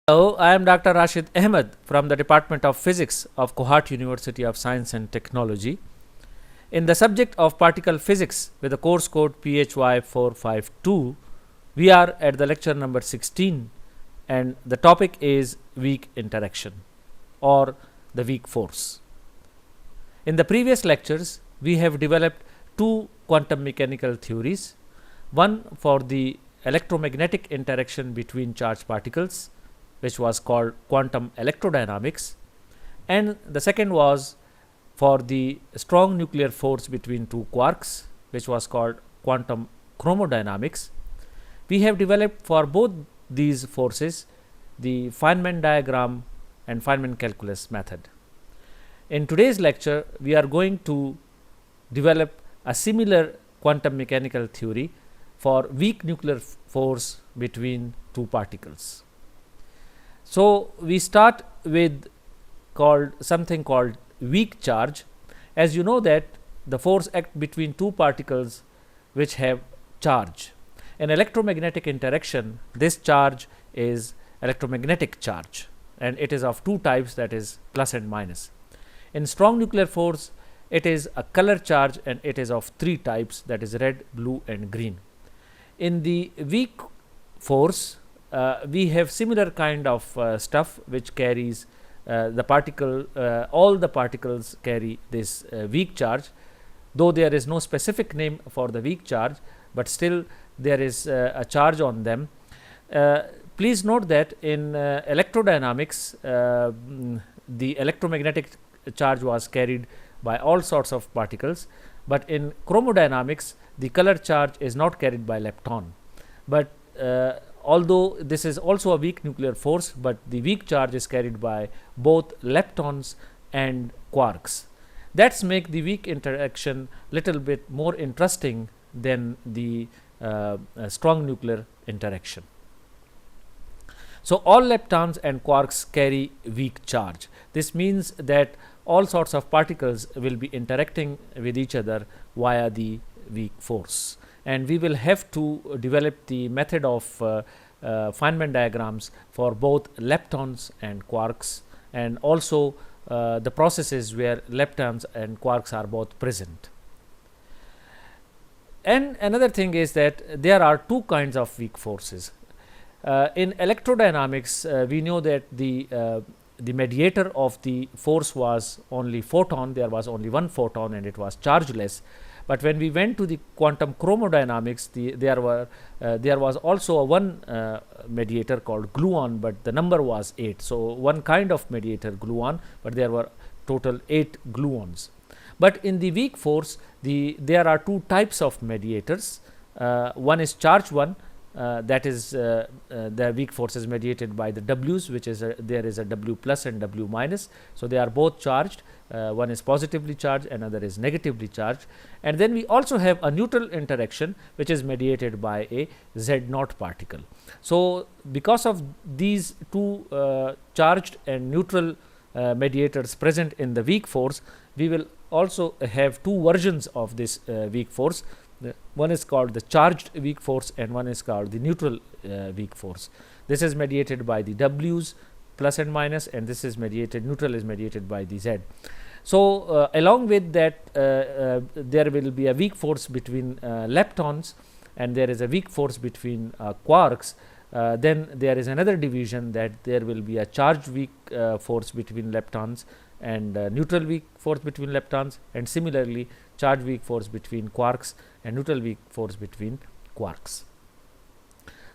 Hello, I am Dr. Rashid Ahmed from the Department of Physics of Kohat University of Science and Technology. In the subject of particle physics with the course code PHY 452, we are at the lecture number 16 and the topic is weak interaction or the weak force. In the previous lectures, we have developed two quantum mechanical theories, one for the electromagnetic interaction between charged particles, which was called quantum electrodynamics, and the second was for the strong nuclear force between two quarks, which was called quantum chromodynamics. We have developed for both these forces the Feynman diagram and Feynman calculus method. In today's lecture, we are going to develop a similar quantum mechanical theory for weak nuclear force between two particles. So, we start with something called weak charge. As you know that the force acts between two particles which have charge. In electromagnetic interaction, this charge is electromagnetic charge and it is of two types, that is plus and minus. In strong nuclear force, it is a color charge and it is of three types, that is red, blue and green. In the weak force, we have similar kind of stuff which carries the particle, all the particles carry this weak charge, though there is no specific name for the weak charge, but still there is a charge on them. Please note that in electrodynamics, the electromagnetic charge was carried by all sorts of particles, but in chromodynamics the color charge is not carried by lepton. But although this is also a weak nuclear force, but the weak charge is carried by both leptons and quarks. That's make the weak interaction little bit more interesting than the strong nuclear interaction. So, all leptons and quarks carry weak charge. This means that all sorts of particles will be interacting with each other via the weak force, and we will have to develop the method of Feynman diagrams for both leptons and quarks, and also the processes where leptons and quarks are both present. And another thing is that there are two kinds of weak forces. In electrodynamics, we know that the mediator of the force was only photon. There was only one photon and it was chargeless. But when we went to the quantum chromodynamics, there was also a one mediator called gluon, but the number was 8. So, one kind of mediator gluon, but there were total 8 gluons. But in the weak force, there are two types of mediators. One is charge 1, that is the weak force is mediated by the W's, which is there is a W plus and W minus. So, they are both charged. One is positively charged, another is negatively charged, and then we also have a neutral interaction which is mediated by a Z naught particle. So, because of these two charged and neutral mediators present in the weak force, we will also have two versions of this weak force. One is called the charged weak force and one is called the neutral weak force. This is mediated by the W's plus and minus, and this is neutral is mediated by the Z. So, along with that, there will be a weak force between leptons and there is a weak force between quarks. Then there is another division, that there will be a charged weak force between leptons and neutral weak force between leptons, and similarly charged weak force between quarks and neutral weak force between quarks.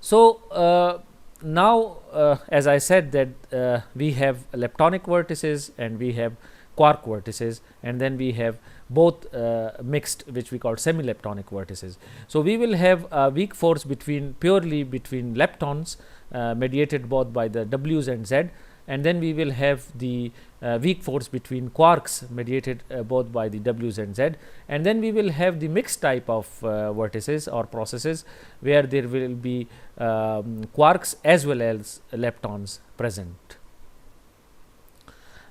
So, now as I said that we have leptonic vertices and we have quark vertices, and then we have both mixed, which we call semi-leptonic vertices. So, we will have a weak force purely between leptons mediated both by the W's and Z, and then we will have the weak force between quarks mediated both by the W's and Z, and then we will have the mixed type of vertices or processes where there will be quarks as well as leptons present.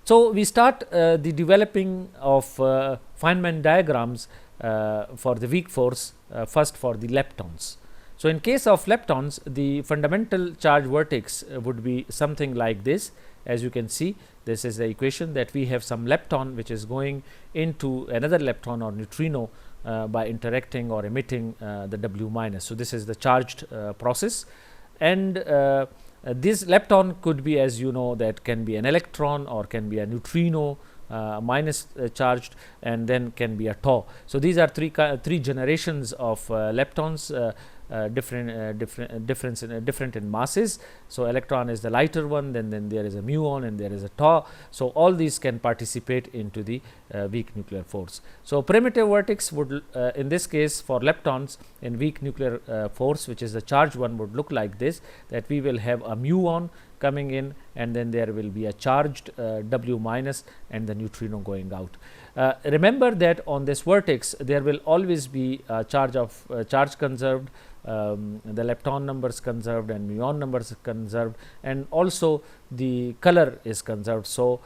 So, we start the developing of Feynman diagrams for the weak force first for the leptons. So in case of leptons, the fundamental charge vertex would be something like this. As you can see, this is the equation that we have some lepton which is going into another lepton or neutrino by interacting or emitting the W minus. So this is the charged process, and this lepton could be, as you know, that can be an electron or can be a neutrino minus charged, and then can be a tau. So these are three generations of leptons, different in masses. So electron is the lighter one, then there is a muon and there is a tau. So all these can participate into the weak nuclear force. So primitive vertex would in this case for leptons in weak nuclear force, which is the charged one, would look like this, that we will have a muon coming in, and then there will be a charged W minus and the neutrino going out. Remember that on this vertex there will always be a charge conserved, the lepton numbers conserved and muon numbers conserved, and also the color is conserved. So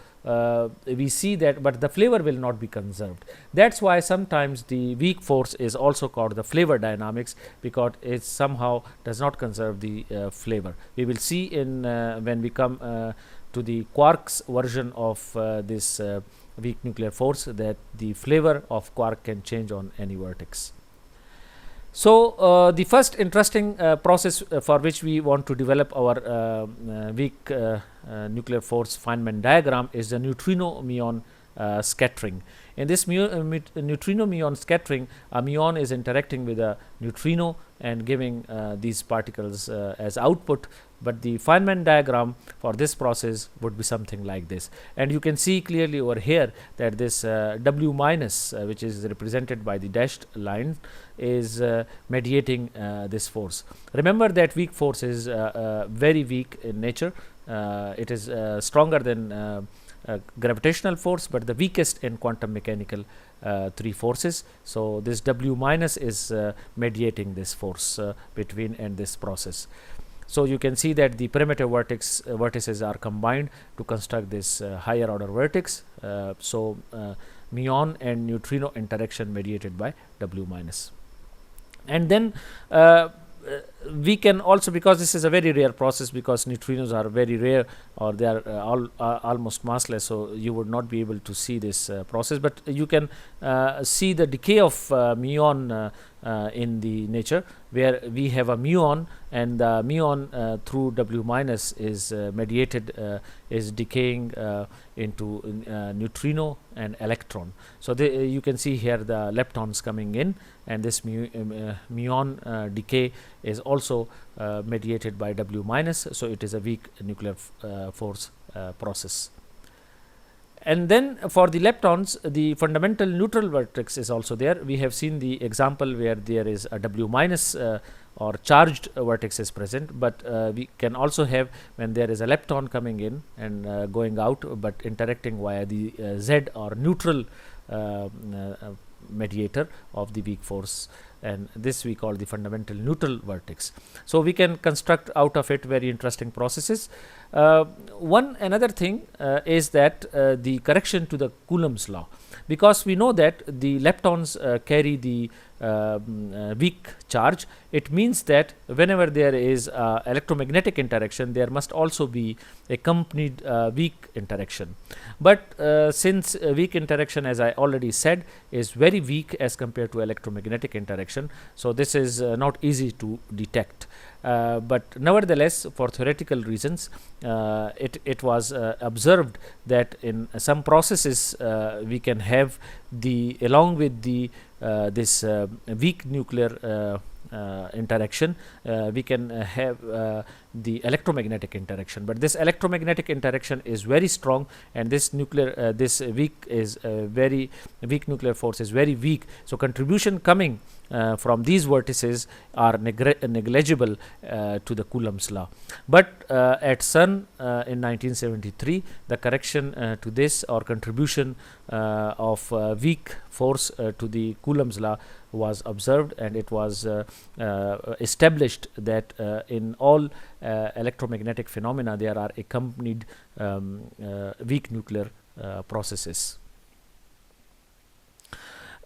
we see that, but the flavor will not be conserved. That's why sometimes the weak force is also called the flavor dynamics, because it somehow does not conserve the flavor. We will see in when we come to the quarks version of this weak nuclear force, that the flavor of quark can change on any vertex. So the first interesting process for which we want to develop our weak nuclear force Feynman diagram is the neutrino muon scattering. In this neutrino muon scattering, a muon is interacting with a neutrino and giving these particles as output, but the Feynman diagram for this process would be something like this. And you can see clearly over here that this W minus, which is represented by the dashed line, is mediating this force. Remember that weak force is very weak in nature. It is stronger than gravitational force, but the weakest in quantum mechanical three forces. So this W minus is mediating this force between and this process. So you can see that the primitive vertices are combined to construct this higher order vertex. So muon and neutrino interaction mediated by W minus. And then we can also, because this is a very rare process, because neutrinos are very rare, or they are almost massless, so you would not be able to see this process, but you can see the decay of muon in the nature, where we have a muon, and the muon through W minus is mediated, is decaying into neutrino and electron. So you can see here the leptons coming in, and this muon decay is also mediated by W minus. So it is a weak nuclear force process. And then for the leptons, the fundamental neutral vertex is also there. We have seen the example where there is a W minus or charged vertex is present, but we can also have when there is a lepton coming in and going out, but interacting via the Z or neutral mediator of the weak force, and this we call the fundamental neutral vertex. So we can construct out of it very interesting processes. Another thing is that the correction to the Coulombs law, because we know that the leptons carry the weak charge. It means that whenever there is electromagnetic interaction, there must also be accompanied weak interaction. But since weak interaction, as I already said, is very weak as compared to electromagnetic interaction, so this is not easy to detect. But nevertheless, for theoretical reasons, it was observed that in some processes we can have the, along with the this weak nuclear interaction, we can have the electromagnetic interaction, but this electromagnetic interaction is very strong, and this nuclear this weak is very weak nuclear force is very weak. So contribution coming from these vertices are negligible to the Coulombs law. But at CERN in 1973, the correction to this or contribution of weak force to the Coulombs law was observed, and it was established that in all electromagnetic phenomena there are accompanied weak nuclear processes.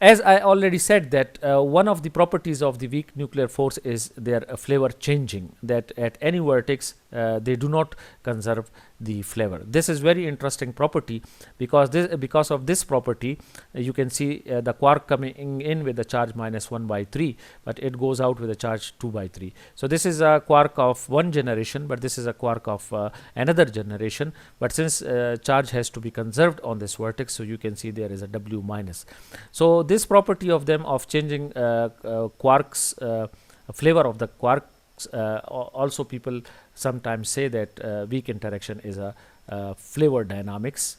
As I already said that one of the properties of the weak nuclear force is their flavor changing, that at any vertex they do not conserve the flavor. This is very interesting property, because of this property you can see the quark coming in with the charge -1/3, but it goes out with a charge 2/3. So this is a quark of one generation, but this is a quark of another generation, but since charge has to be conserved on this vertex, so you can see there is a W minus. So this property of them of changing quarks, flavor of the quarks, also people sometimes say that weak interaction is a flavor dynamics,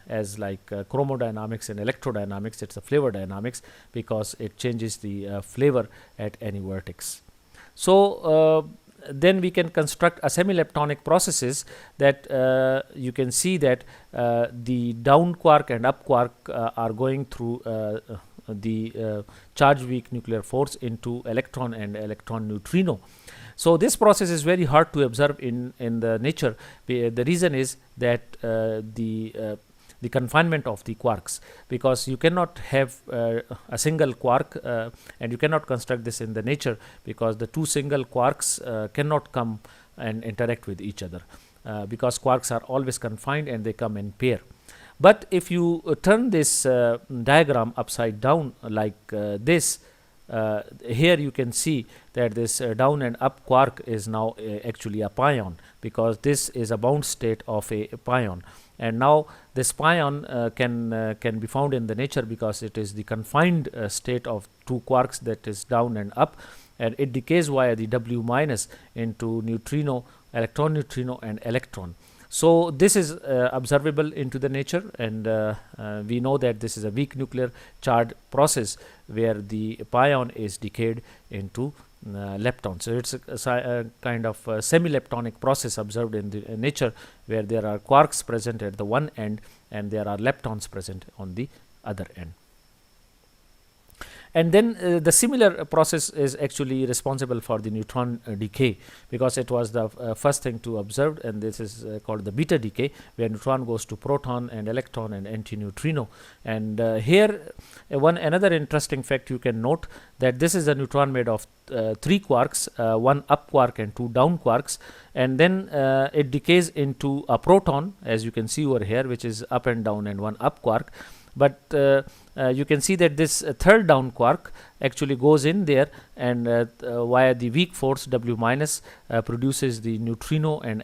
as like chromodynamics and electrodynamics. It's a flavor dynamics because it changes the flavor at any vertex. So then we can construct a semi-leptonic processes that you can see that the down quark and up quark are going through the charge weak nuclear force into electron and electron neutrino. So this process is very hard to observe in the nature. The reason is that the confinement of the quarks, because you cannot have a single quark and you cannot construct this in the nature, because the two single quarks cannot come and interact with each other, because quarks are always confined and they come in pair. But if you turn this diagram upside down like this, here you can see that this down and up quark is now actually a pion, because this is a bound state of a pion. And now this pion can be found in the nature, because it is the confined state of two quarks, that is down and up, and it decays via the W minus into neutrino, electron neutrino and electron. So this is observable into the nature, and we know that this is a weak nuclear charged process where the pion is decayed into lepton. So it's a kind of semi-leptonic process observed in the nature, where there are quarks present at the one end and there are leptons present on the other end. And then the similar process is actually responsible for the neutron decay, because it was the first thing to observe, and this is called the beta decay, where neutron goes to proton and electron and antineutrino. And here another interesting fact you can note, that this is a neutron made of 3 quarks, one up quark and 2 down quarks, and then it decays into a proton, as you can see over here, which is up and down and one up quark. But you can see that this third down quark actually goes in there, and via the weak force W minus produces the neutrino and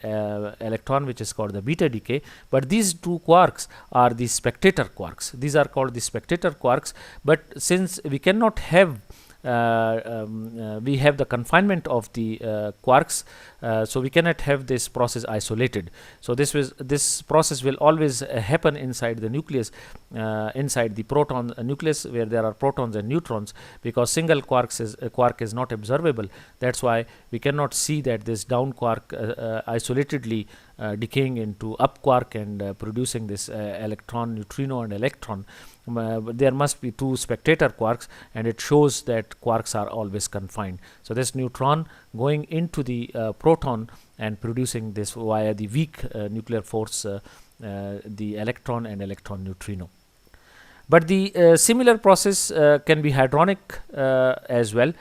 electron, which is called the beta decay. But these two quarks are the spectator quarks. These are called the spectator quarks. But since we cannot have we have the confinement of the quarks, so we cannot have this process isolated. So this process will always happen inside the nucleus, inside the proton nucleus, where there are protons and neutrons, because single quark is not observable. That's why we cannot see that this down quark isolatedly decaying into up quark and producing this electron, neutrino and electron. There must be two spectator quarks, and it shows that quarks are always confined. So this neutron going into the proton and producing this via the weak nuclear force, the electron and electron neutrino. But the similar process can be hydronic as well.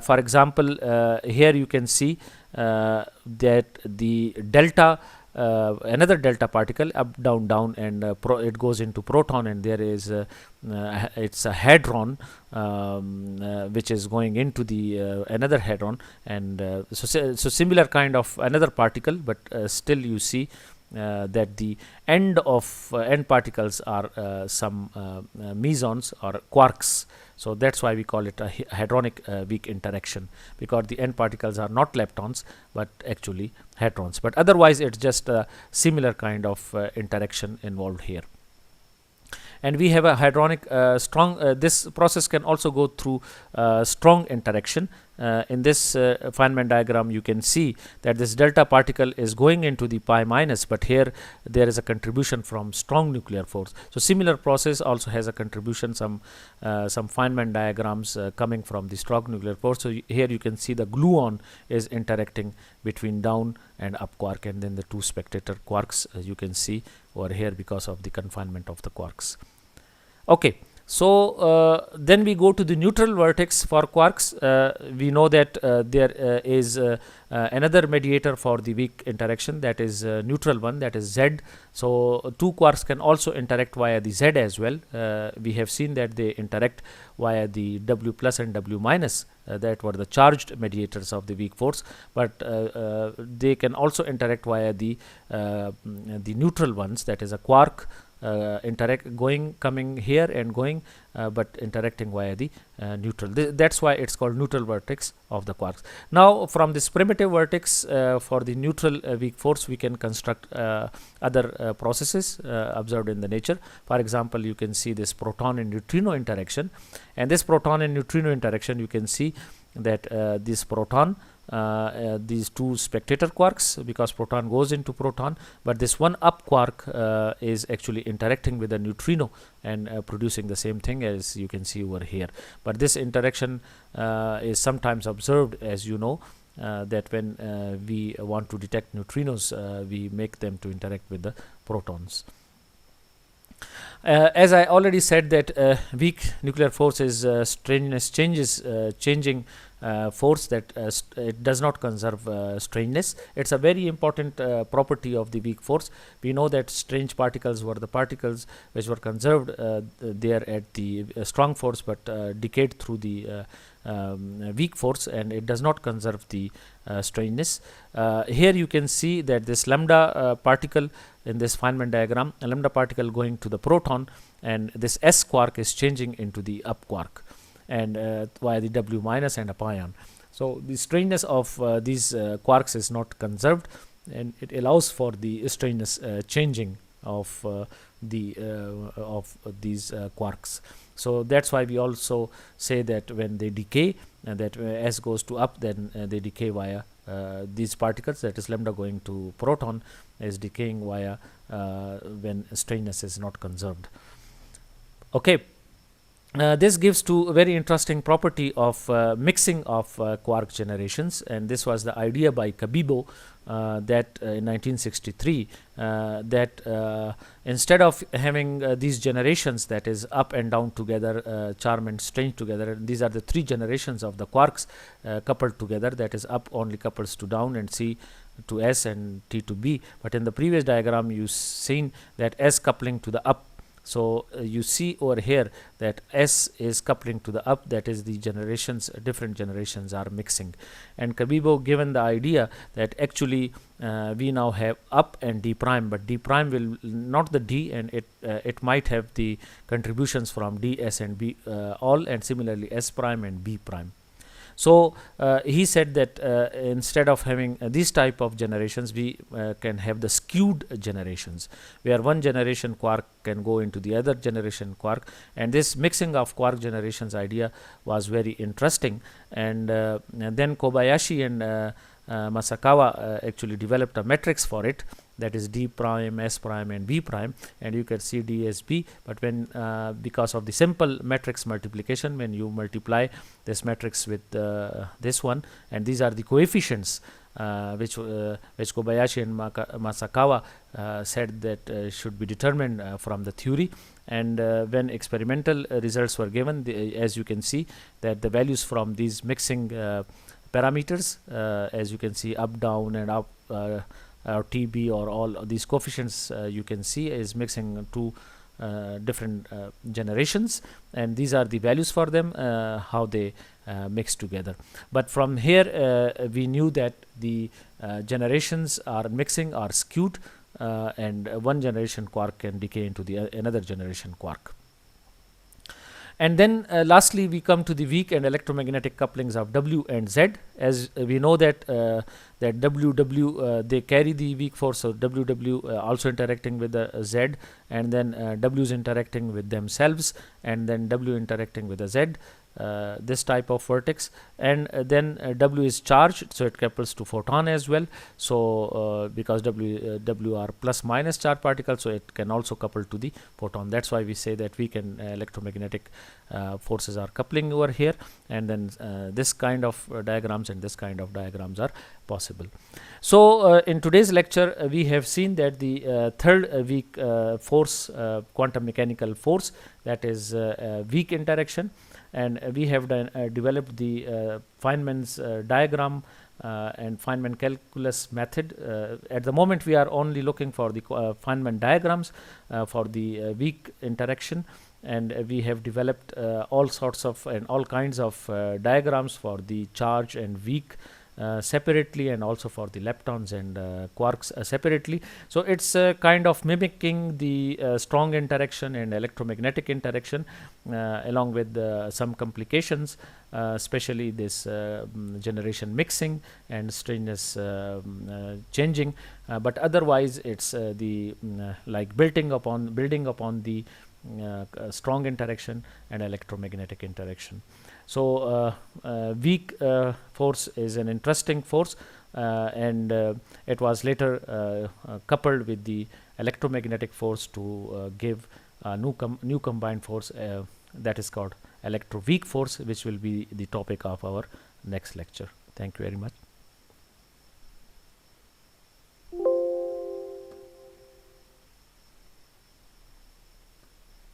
For example, here you can see that the delta, another delta particle, up down down, and it goes into proton, and there is it's a hadron which is going into the another hadron, and so similar kind of another particle, but still you see that the end particles are some mesons or quarks. So that's why we call it a hadronic weak interaction, because the end particles are not leptons but actually hadrons. But otherwise it's just a similar kind of interaction involved here. And we have a hydronic strong, this process can also go through strong interaction. In this Feynman diagram you can see that this delta particle is going into the pi minus, but here there is a contribution from strong nuclear force. So similar process also has a contribution, some Feynman diagrams coming from the strong nuclear force. So here you can see the gluon is interacting between down and up quark, and then the two spectator quarks you can see over here because of the confinement of the quarks. Okay, So then we go to the neutral vertex for quarks. We know that there is another mediator for the weak interaction, that is neutral one, that is Z. So two quarks can also interact via the Z as well. We have seen that they interact via the W plus and W minus, that were the charged mediators of the weak force, but they can also interact via the neutral ones, that is a quark coming here and going, but interacting via the neutral. That's why it's called neutral vertex of the quarks. Now from this primitive vertex for the neutral weak force, we can construct other processes observed in the nature. For example, you can see this proton and neutrino interaction, and this proton and neutrino interaction, you can see that this proton, these two spectator quarks, because proton goes into proton, but this one up quark is actually interacting with a neutrino and producing the same thing as you can see over here. But this interaction is sometimes observed, as you know, that when we want to detect neutrinos, we make them to interact with the protons. As I already said, that weak nuclear force is strangeness changing force, that it does not conserve strangeness. It's a very important property of the weak force. We know that strange particles were the particles which were conserved there at the strong force, but decayed through the weak force, and it does not conserve the strangeness. Here you can see that this lambda particle in this Feynman diagram, a lambda particle going to the proton, and this S quark is changing into the up quark, and via the W minus and a pion. So the strangeness of these quarks is not conserved, and it allows for the strangeness changing of these quarks. So that's why we also say that when they decay, that S goes to up, then they decay via these particles, that is lambda going to proton is decaying via when strangeness is not conserved. Okay. This gives to a very interesting property of mixing of quark generations, and this was the idea by Cabibbo that in 1963, that instead of having these generations, that is up and down together, charm and strange together, these are the three generations of the quarks coupled together, that is up only couples to down and C to S and T to B. But in the previous diagram you seen that S coupling to the up. So you see over here that S is coupling to the up, that is the generations, different generations are mixing. And Cabibbo given the idea that actually we now have up and D prime, but D prime will not the D, and it might have the contributions from D, S and B all, and similarly S prime and B prime. So he said that instead of having these type of generations, we can have the skewed generations, where one generation quark can go into the other generation quark, and this mixing of quark generations idea was very interesting. And then Kobayashi and Maskawa actually developed a matrix for it, that is D prime, S prime and B prime, and you can see D as B. But when because of the simple matrix multiplication, when you multiply this matrix with this one, and these are the coefficients which Kobayashi and Maskawa said that should be determined from the theory. And when experimental results were given, as you can see that the values from these mixing parameters, as you can see up, down and up, or TB or all these coefficients, you can see is mixing two different generations, and these are the values for them, how they mix together. But from here we knew that the generations are mixing are skewed, and one generation quark can decay into the another generation quark. And then lastly we come to the weak and electromagnetic couplings of W and Z. As we know that that WW they carry the weak force, so WW also interacting with the Z, and then W is interacting with themselves, and then W interacting with the Z. this type of vertex, and then W is charged, so it couples to photon as well. So because W are plus minus charge particles, so it can also couple to the photon. That's why we say that weak and electromagnetic forces are coupling over here, and then this kind of diagrams and this kind of diagrams are possible. So in today's lecture we have seen that the third weak force, quantum mechanical force, that is weak interaction, and we have developed the Feynman's diagram and Feynman calculus method. At the moment we are only looking for the Feynman diagrams for the weak interaction, and we have developed all sorts of and all kinds of diagrams for the charge and weak separately, and also for the leptons and quarks separately. So it's kind of mimicking the strong interaction and electromagnetic interaction along with some complications, especially this generation mixing and strangeness changing, but otherwise it's the like building upon the strong interaction and electromagnetic interaction. So weak force is an interesting force, and it was later coupled with the electromagnetic force to give a new combined force that is called electroweak force, which will be the topic of our next lecture. Thank you very much.